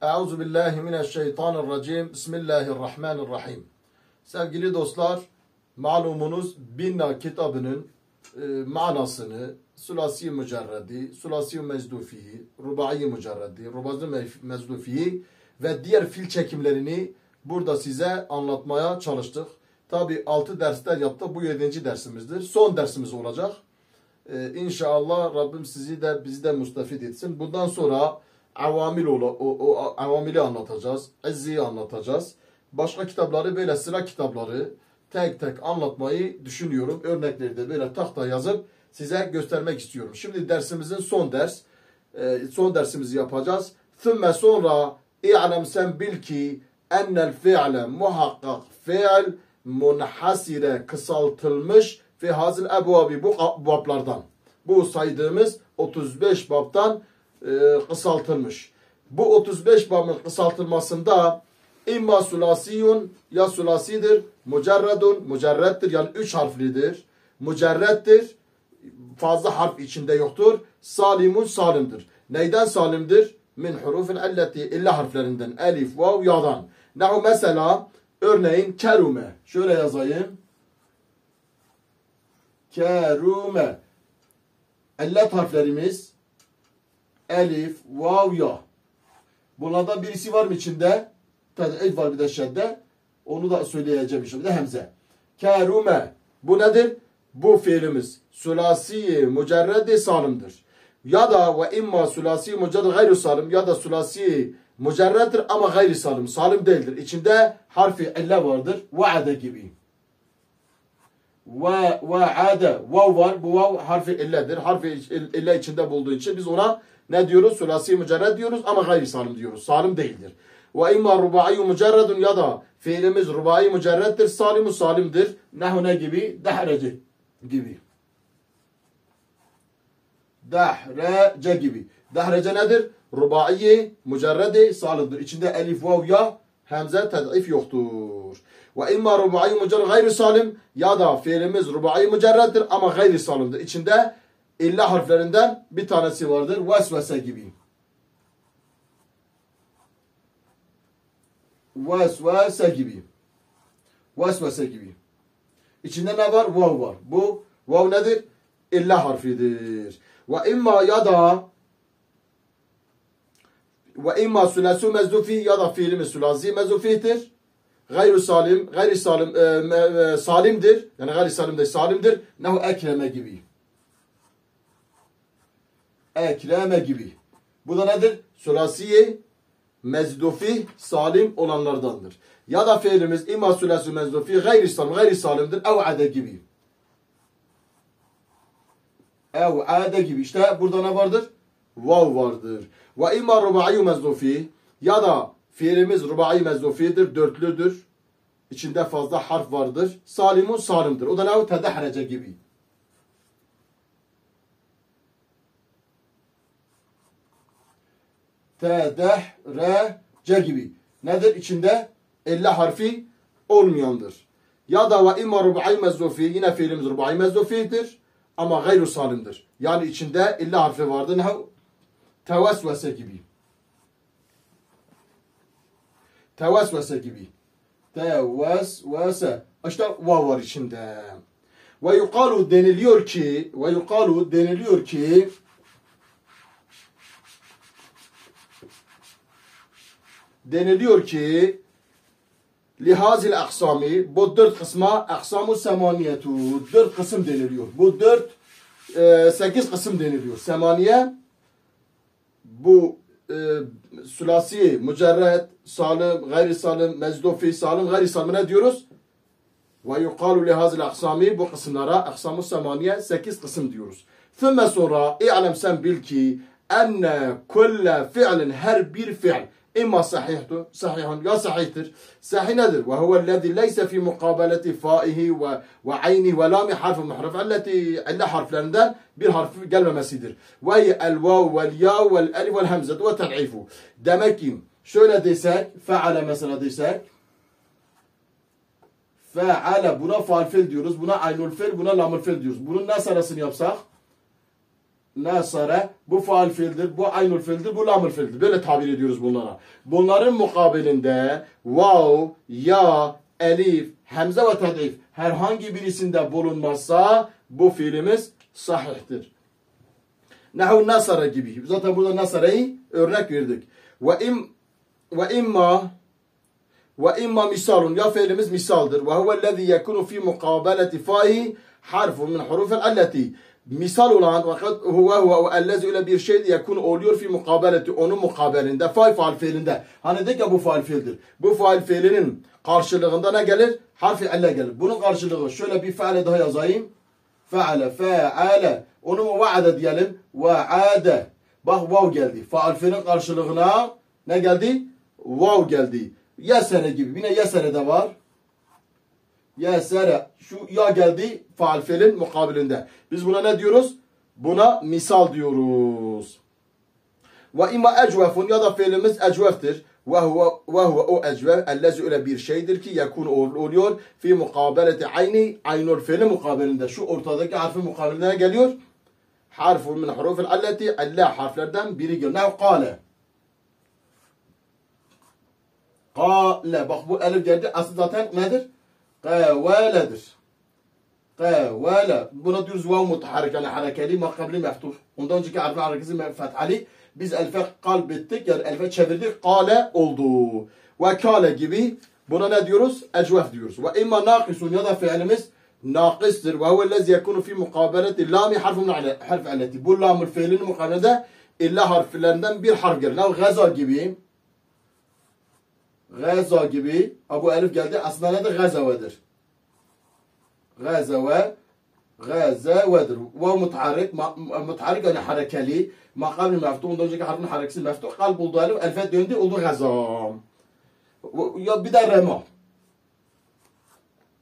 Euzubillahimineşşeytanirracim. Bismillahirrahmanirrahim. Sevgili dostlar, malumunuz Binna kitabının manasını Sulasi Mücerredi, Sulasi Mezdufihi, Rubai Mücerredi, Rubazi Mezdufihi ve diğer fil çekimlerini burada size anlatmaya çalıştık. Tabi 6 dersler yaptık. Bu 7. dersimizdir. Son dersimiz olacak. İnşallah Rabbim sizi de bizi de müstefid etsin. Bundan sonra avamili anlatacağız. Ezzi'yi anlatacağız. Başka kitapları böyle sıra kitapları tek tek anlatmayı düşünüyorum. Örnekleri de böyle tahta yazıp size göstermek istiyorum. Şimdi dersimizin son dersimizi yapacağız. Thümme sonra i'lem sen bil ki ennel fi'le muhakkak fi'l munhasire kısaltılmış fi hazil ebvabi bu bablardan. Bu saydığımız 35 babtan kısaltılmış. Bu 35 babın kısaltılmasında imma sulasiyun ya sulasidir, mücerredun mücerrettir yani 3 harflidir. Mücerrettir, fazla harf içinde yoktur. Salimun salimdir. Neyden salimdir? Min hurufin elleti illa harflerinden. Elif, vav, ya'dan. Nahu mesela örneğin kerume. Şöyle yazayım. Kerume. Ellet harflerimiz elif, vav, ya. Bunlardan birisi var mı içinde? Elif var bir de şedde. Onu da söyleyeceğim işte. Bir de hemze. Kerume. Bu nedir? Bu fiilimiz sulasi mücerredi salimdir. Ya da ve imma sulasi mücerred gayri salim ya da sulasi mücerreddir ama gayri salim. Salim değildir. İçinde harfi ille vardır. Va'ade gibi. Va'ade. Vav var. Bu vav harfi illedir. Harfi ille içinde bulduğu için biz ona ne diyoruz? Sulasi mücerred diyoruz ama gayri salim diyoruz. Salim değildir. Ve imma rubai mücerredun ya da fiilimiz rubai mücerreddir. Salimu salimdir. Nehu ne gibi? Dehrece gibi. Dehrece gibi. Dehrece nedir? Rubai mücerredi salimdir. İçinde elif, vav, ya, hemze, ted'if yoktur. Ve imma rubai mücerred gayri salim ya da fiilimiz rubai mücerreddir ama gayri salimdir. İçinde illa harflerinden bir tanesi vardır. Vesvese gibi. Vesvese gibi. Vesvese gibi. İçinde ne var? Vav var. Bu vav nedir? İlla harfidir. Ve imma ya da ve imma sulasu mezdufi ya da fiilimiz sulasi mezdufidir. Gayri salim, salimdir. Yani gayri salim de salimdir. Nehu ekreme gibi. Ekreme gibi. Bu da nedir? Sulasiye mezdufi salim olanlardandır. Ya da fiilimiz imma sulasu mezdufi gayri salimdir. Ev'ade gibi. Ev'ade gibi. İşte burada ne vardır? Vav vardır. Ve imma rubai mezdufi ya da fiilimiz rubai mezdufidir. Dörtlüdür. İçinde fazla harf vardır. Salimun salimdir. O da ne? Tedehrece gibi. Tedehrece gibi. Nedir? İçinde 50 harfi olmayandır. Ya da ve imma rubai mezdufi yine fiilimiz rubai mezdufidir ama gayru salimdir. Yani içinde 50 harfi vardır. Tevesvese gibi. Tevesvese gibi. Tevesvese. İşte vav var içinde. Ve yuqalu deniliyor ki lihazil aksami bu 4 kısma aksamu semaniyetu 4 kısım deniliyor. Bu 8 kısım deniliyor. Semaniye bu sulasi, mücerred, salim, gayri salim, mezdufi, salim, gayri salim ne diyoruz? Ve yuqalu lihazil aksami bu kısımlara aksamu semaniye 8 kısım diyoruz. Thümme sonra i'lem sen bil ki enne kulle fi'lin her bir fi'l İmma sahihun ya sahihtir. Sahih nedir? Ve huvellezî leyse fî mukâbeleti fâihi ve aynihi ve lâmi harf-ı muhref. İlla harflerinden bir harf gelmemesidir. Ve el vav vel ya vel elif vel hemze ve ted'ifu. Demek ki şöyle desek, feale mesela desek, feale buna faal fil diyoruz, buna aynul fil, buna lamul fil diyoruz. Bunun nasıl arasını yapsak? nasara, bu faal fiildir, bu aynul fiildir, bu lamul fiildir. Böyle tabir ediyoruz bunlara. Bunların mukabilinde vav, ya, elif, hemze ve ted'if herhangi birisinde bulunmazsa bu fiilimiz sahihtir. Nahu nasara gibi. Zaten burada nasarayı örnek verdik. Ve imma misalun, ya fiilimiz misaldır. Ve huvellezî yekunu fi mukabeleti fahi harfun min hurufel alleti. Misal olan fakat huve ellezî öyle bir şeydir yekun oluyor fi mukabeleti, onun mukabelinde faal fiilinde. Hani dedik ya bu faal fiildir. Bu faal fiilinin karşılığında ne gelir? Harfi elle gelir. Bunun karşılığı şöyle bir feale daha yazayım. Feale. Onu mu vaade diyelim? Vaade. Bak vav geldi. Faal fiilin karşılığına ne geldi? Vav geldi. Yesere gibi. Yine yesere de var. Yesere. Şu ya geldi faal fiilin mukabilinde. Biz buna ne diyoruz? Buna misal diyoruz. Ve imma ecvefun, ya da fiilimiz ecveftir. Ve huve o ecvef ellezi öyle bir şeydir ki yekun oluyor fi mukabeleti ayni, aynul fiilin mukabilinde. Şu ortadaki harfin mukabilinde geliyor. Harfun min hurufil alleti, alla harflerden biri geliyor. Ne kâle? Kâle. Bak bu elif geldi. Asıl zaten nedir? Kâveledir. Kâvele. Buna diyoruz vav mutaharrik, yani harekeli, makabli meftuh. Ondan önceki harfin harekesi fethali. Biz elfe kalb ettik, yani elfe çevirdik. Kâle oldu. Ve kâle gibi. Buna ne diyoruz? Ecvef diyoruz. Ve imma nakisun, ya da fiilimiz nakistir. Ve huvellezî yekunu fi mukabeleti lami harfun harf alleti. Bu lamul fiilinin mukabelede illa harflerinden bir harf gelir. Gaza gibi. Gaza gibi. Bu elif geldi. Aslında nedir? Gazavedir. Gazavedir. Ve mutaharrik yani harekeli. Makabli meftuh. Ondan önceki harfin harekesi meftuh. Kalp oldu elif. Elfe döndü. Oldu gazam. Ya bir de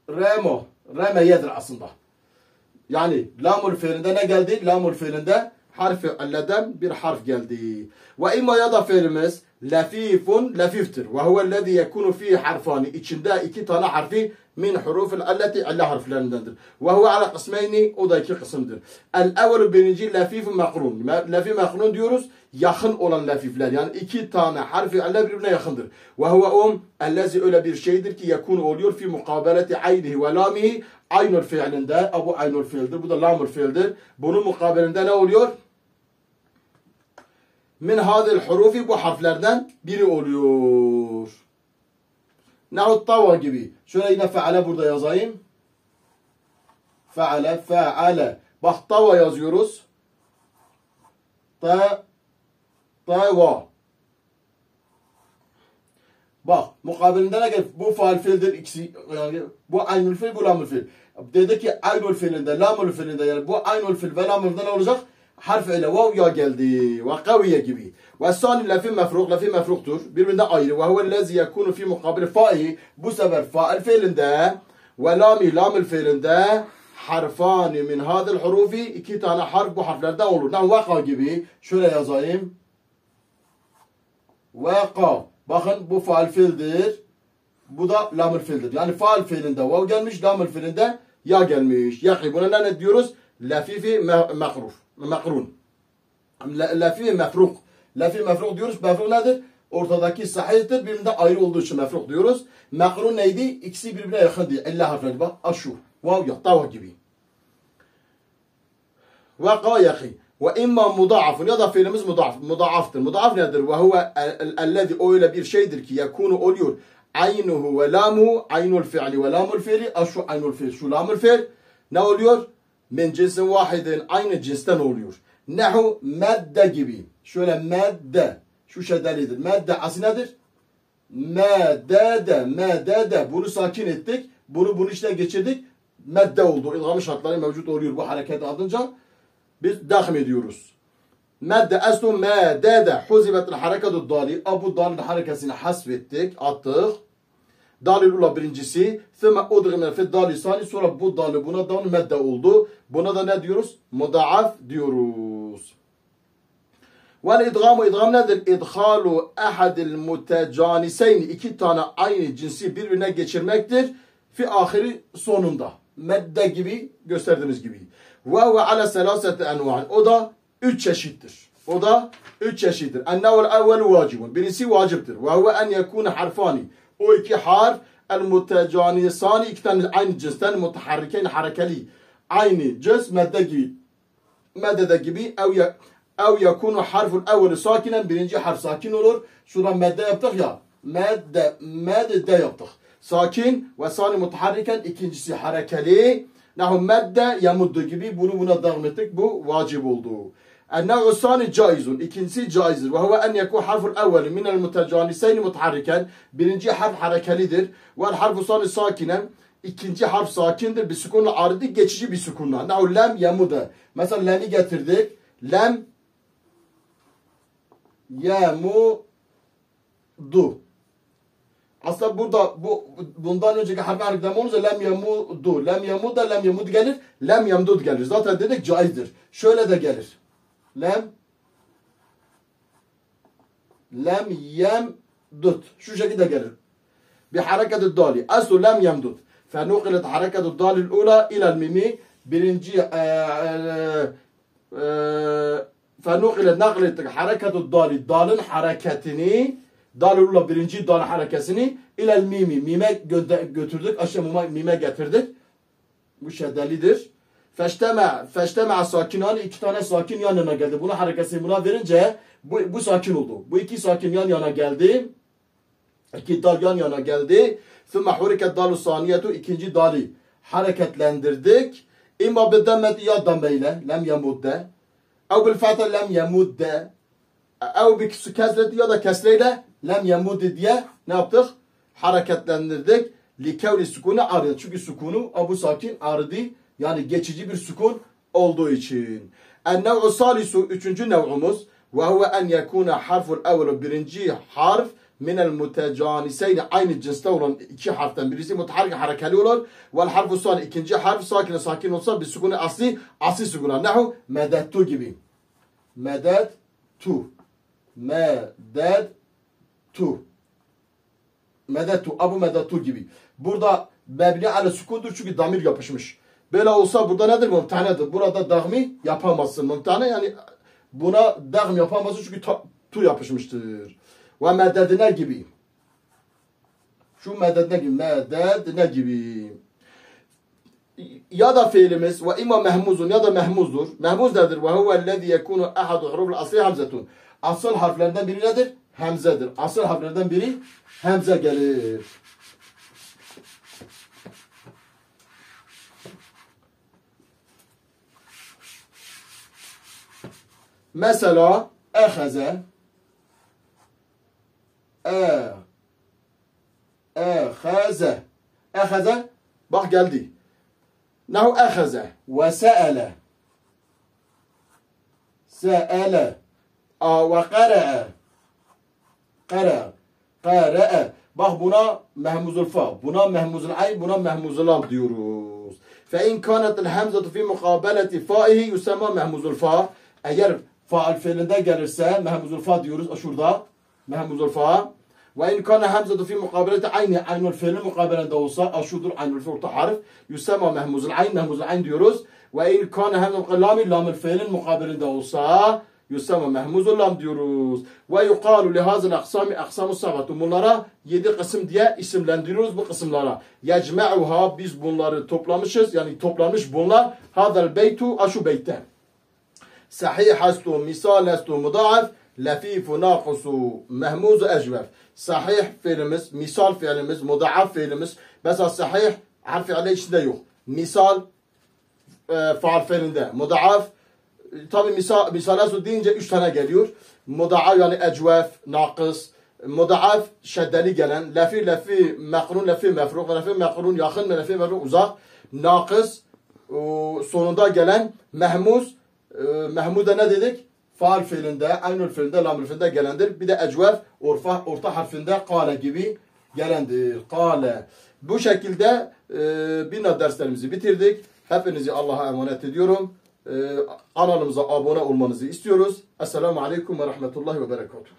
remo. Remeyedir aslında. Yani lamul fiilinde ne geldi? Lamul fiilinde harfi alleden bir harf geldi. Ve imma, ya da fiilimiz lafifun, lafiftir. Ve huvellezî yekunu fî harfani. İçinde iki tane harfi min hurufil alleti, alla harflerindendir. Ve huve ala kısmeyni, o da iki kısımdır. El evvelu, birinci lafifun makrun. Lafif makrun diyoruz. Yakın olan lafifler. Yani iki tane harfi alla birbirine yakındır. Ve huve ellezî öyle bir şeydir ki yekunu oluyor fi mukabeleti aynihi ve lamihi. Aynul fiilinde, bu aynul fiildir. Bu da lamul fiildir. Bunun mukabelinde ne oluyor? Min hadil hurufi, bu harflerden biri oluyor. Nahut tava gibi. Şöyle yine feale burada yazayım. Feale. Bak tava yazıyoruz. Tava. Bak mukabilinde ne gelir? Bu faal fiildir. İkisi, yani bu aynul fiil, bu lamul fiil. Dedi ki aynul fiilinde, lamul fiilinde, yani bu aynul fiil ve lamul fiilinde ne olacak? Harf ile vav ya geldi. Ve kaviye gibi. Ve sani lafi mefruk. Lafi mefruktur. Birbirinden ayrı. Ve huvellezî yekunu fi mukabil fa'i. Bu sefer faal fiilinde ve lami, lamul fiilinde harfani min hadil hurufi. İki tane harf bu harflerden olur. Vaka gibi. Şöyle yazayım. Vaka. Bakın bu faal fiildir. Bu da lamul fiildir. Yani faal fiilinde vav gelmiş. Lamul fiilinde ya gelmiş. Yaki. Buna ne diyoruz? Lafifi makrun. Lafi mefruk. Lafi mefruk diyoruz. Mefruk nedir? Ortadaki sahihtir. Birbirinden ayrı olduğu için mefruk diyoruz. Makrun neydi? İkisi birbirine yakın diye. 50 harfleri bak. Aşu. Vav ya. Tava gibi. Vaka yaki. Ve imma mudaafun, ya da fiilimiz mudaaftır. Mudaaf nedir? Ve huve ellezî, öyle bir şeydir ki yekunu oluyor. Aynuhu ve lamuhu. Aynul fiili ve lamul fiili. Aşu aynul fiil. Şu lamul fiil ne oluyor? Min cinsin vahidin, aynı cinsten oluyor. Nehu medde gibi. Şöyle medde. Şu şeddelidir. Medde aslı nedir? Medede. Bunu sakin ettik. Bunu içine geçirdik. Medde oldu. İlgam şartları mevcut oluyor bu hareket adınca. Biz devam ediyoruz. Medde aslu medede. Huzibetil hareketu dali. Bu dalin harekesini hasfettik. Attık. Dalil ula birincisi. Thümme udgime fi dali sani. Sonra bu dali buna da medde oldu. Buna da ne diyoruz? Mudaaf diyoruz. Vel idgamu, idgam nedir? İdhalu ahadil mutecaniseyn. İki tane aynı cinsi birbirine geçirmektir. Fi ahiri sonunda. Medde gibi gösterdiğimiz gibi. Ve ala selasete enva'in. O da 3 çeşittir. O da 3 çeşittir. Ennev'l evvelu vacibun. Birincisi vaciptir. Ve huve en yekune harfani. O iki harf el mutecanisani, iki tane aynı cinsten mutaharrikeyn harekeli. Aynı cins madde gibi. Maddede gibi ev yekunu harful evvelu sakinen, birinci harf sakin olur. Şuradan madde yaptık ya. Madde yaptık. Sakin ve sani mutaharriken, ikincisi harekeli. Nahu madde yamuddu gibi, bunu buna devam ettik. Bu vacip oldu. النوع الثاني جائز. İkincisi caizdir. Ve huve en yekun harful evveli minel mutecaniseyn mutaharriken. Birinci harf harekelidir. Ve harfu sani sakinen. İkinci harf sakindir. Bir sükunla aridi, geçici bir sükunla. Nahu lem yemude. Mesela lem'i getirdik. Lem yemudu. Aslında burada bundan önceki harf hareket olunca lem yemudu. Lem yemuda, lem yemud gelir. Lem yemdud gelir. Zaten dedik caizdir. Şöyle de gelir. Lem yemdud. Şu şekilde gelir. Bir hareketu dali. Aslu lem yemdud. Fenukilet hareketu dalil ula ilal mimi. Birinci fenukilet naklettik hareketu dali. Dalın hareketini, dalil ula birinci dal harekesini ilal mimi. Mime götürdük. Aşağı mime getirdik. Bu şeddelidir. Feşteme sakinani, iki tane sakin yan yana geldi. Buna harekesini buna verince bu sakin oldu. Bu iki sakin yan yana geldi. İki dal yan yana geldi. Thumma huriket dalu saniyetu, ikinci dali hareketlendirdik. İmma bedemmet ya dameyle lem yemudde. Ev bil fethe lem yemudde. Ev bi kesreti ya da kesreyle lem yemudde diye ne yaptık? Hareketlendirdik. Likevli sukunu ardı. Çünkü sukunu abu sakin ardı. Yani geçici bir sukun olduğu için. En-nev'u salisu, üçüncü nev'umuz. Ve huve en yekune harful evvelu, birinci harf minel mutecaniseyn, aynı cinste olan iki harften birisi mutaharrik harekeli olur. Vel harfu sani, ikinci harf sakin olsa bir sukunu asli sukuna. Nehu medettu gibi. Medettu. Abu medettu gibi. Burada mebni ale sukundur çünkü damir yapışmış. Böyle olsa burada nedir? Mümtanedir. Burada dağmi yapamazsın. Mümtane yani buna dağm yapamazsın çünkü tu yapışmıştır. Ve meddedine gibi. Şu meddedine gibi. Meddedine gibi. Ya da fiilimiz ve imma mehmuzun ya da mehmuzdur. Mehmuz nedir? Ve huvellezî yekûnu ahadu huruful asli hamzetun. Asıl harflerden biri nedir? Hemzedir. Asıl harflerden biri hemze gelir. Mesela eheze eheze bak geldi. Nahu eheze ve se'ele ve qara'a bak buna mehmuzul fa, buna mehmuzul ayn, buna mehmuzul lam diyoruz. Fe in kânetel hemzetu fi mukabeleti fa'ihi yusemma mehmuzul fa. Eğer faal fiilinde gelirse mehmuzul fa diyoruz. Şurada mehmuzul fa. Ve in kana hamzatu fi mukabeleti ayni, aynul fiilin mukabelinde olsa aşudur aynul fiil orta harf yusemma mehmuzul ayn diyoruz. Ve in kana hamzatu lam, lamul fiilin mukabelinde olsa yusemma mehmuzul lam diyoruz. Ve yuqalu li hazal aqsami aqsamus sabatu. Bunlara 7 kısım diye isimlendiriyoruz bu kısımlara. Yecma'uha, biz bunları toplamışız. Yani toplanmış bunlar. Hadal beytu aşu beyte. Sahih hastu, misal hastu, mudaaf, lefifu, nakusu, mehmuzu, ecvef. Sahih fiilimiz, misal fiilimiz, mudaaf fiilimiz. Mesela sahih harfi ale içinde yok. Misal faal fiilinde. Mudaaf, tabi misal hastu deyince 3 tane geliyor. Mudaaf yani ecvef, nakıs. Mudaaf şeddeli gelen. Lefi, mekrun, lefi, mefruk. Lefi, mekrun, yakın, lefi, mefruk, uzak. Nakıs, sonunda gelen. Mehmuz, Mehmuda ne dedik? Faal fiilinde, aynul fiilinde, lamul fiilinde gelendir. Bir de ecvef, orta harfinde kâle gibi gelendir. Kâle. Bu şekilde binler derslerimizi bitirdik. Hepinizi Allah'a emanet ediyorum. Kanalımıza abone olmanızı istiyoruz. Esselamu Aleyküm ve Rahmetullahi ve Berekatuhu.